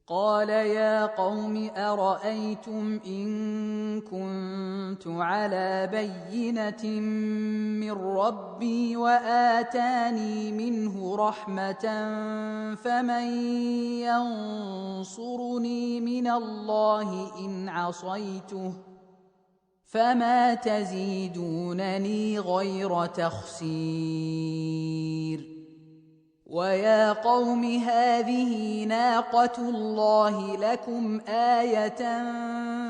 قال يا قوم أرأيتم إن كنت على بينة من ربي وآتاني منه رحمة فمن ينصرني من الله إن عصيته فما تزيدونني غير تخسير ويا قوم هذه ناقة الله لكم آية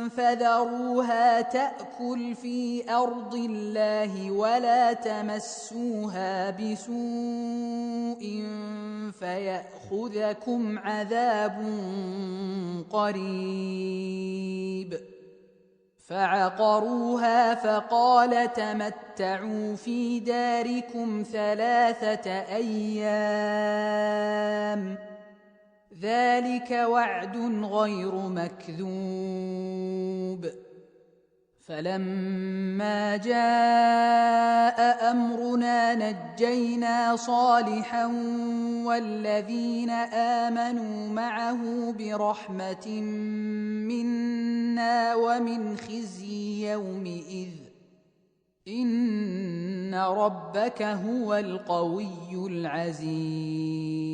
فذروها تأكل في أرض الله ولا تمسوها بسوء فيأخذكم عذاب قريب فعقروها فقال تمتعوا في داركم 3 أيام ذلك وعد غير مكذوب فلما جاء أمرنا نجينا صالحا والذين آمنوا معه برحمة منا ومن خزي يومئذ إن ربك هو القوي العزيز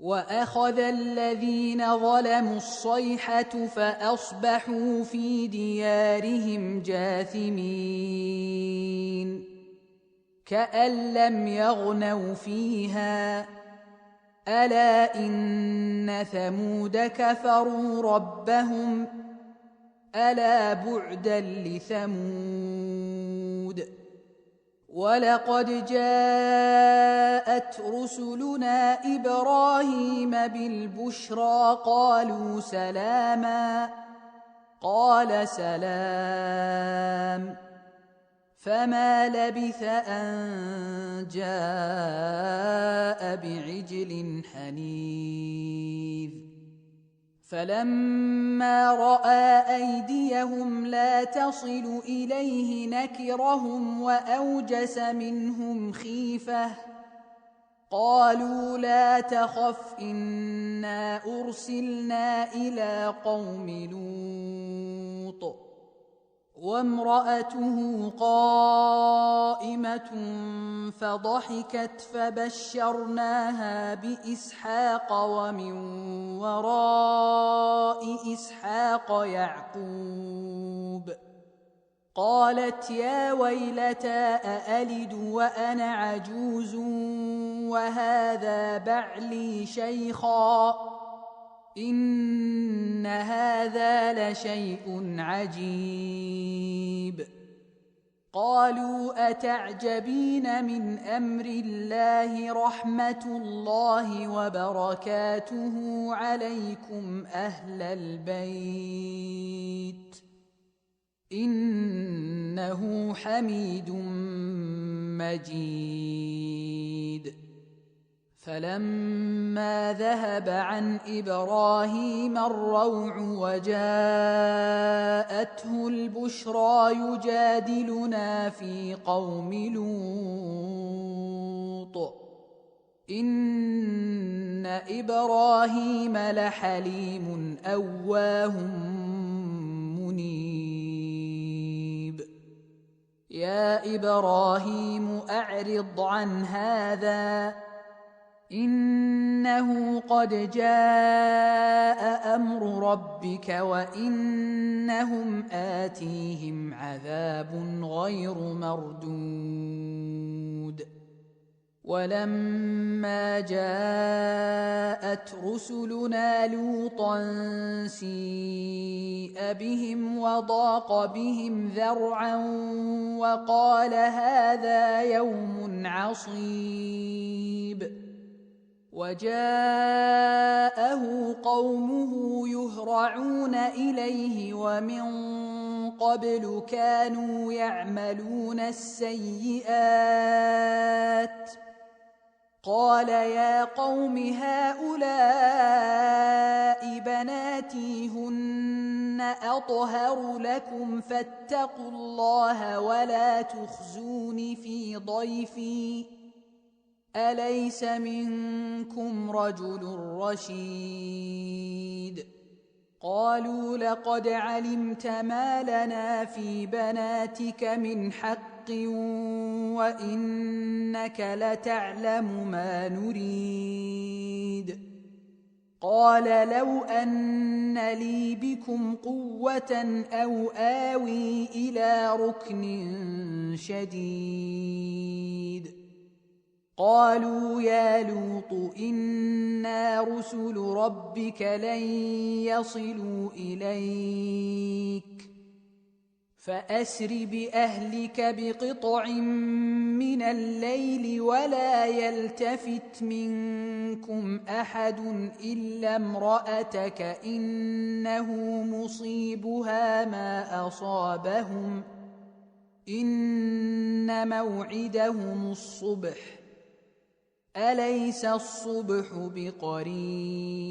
وأخذ الذين ظلموا الصيحة فأصبحوا في ديارهم جاثمين كأن لم يغنوا فيها ألا إن ثمود كفروا ربهم ألا بعدا لثمود ولقد جاءت رسلنا إبراهيم بالبشرى قالوا سلاما قال سلام فما لبث أن جاء بعجل حنيذ فلما رأى أيديهم لا تصل إليه نكرهم وأوجس منهم خيفة قالوا لا تخف إنا أرسلنا إلى قوم لوط وامرأته قائمة فضحكت فبشرناها بإسحاق ومن وراء إسحاق يعقوب قالت يا ويلتى أألد وأنا عجوز وهذا بعلي شيخا إن هذا لشيء عجيب قالوا أتعجبين من أمر الله رحمة الله وبركاته عليكم أهل البيت إنه حميد مجيد فلما ذهب عن إبراهيم الروع وجاءته البشرى يجادلنا في قوم لوط إن إبراهيم لحليم أواه منيب يا إبراهيم أعرض عن هذا إنه قد جاء أمر ربك وإنهم آتيهم عذاب غير مردود ولما جاءت رسلنا لوطا سيء بهم وضاق بهم ذرعا وقال هذا يوم عصيب وجاءه قومه يهرعون إليه ومن قبل كانوا يعملون السيئات قال يا قوم هؤلاء بناتي هن أطهر لكم فاتقوا الله ولا تخزون في ضيفي أليس منكم رجل رشيد قالوا لقد علمت ما لنا في بناتك من حق وإنك لتعلم ما نريد قال لو أن لي بكم قوة أو آوي إلى ركن شديد قالوا يا لوط إنا رسل ربك لن يصلوا إليك فأسر بأهلك بقطع من الليل ولا يلتفت منكم أحد إلا امرأتك إنه مصيبها ما أصابهم إن موعدهم الصبح أليس الصبح بقريب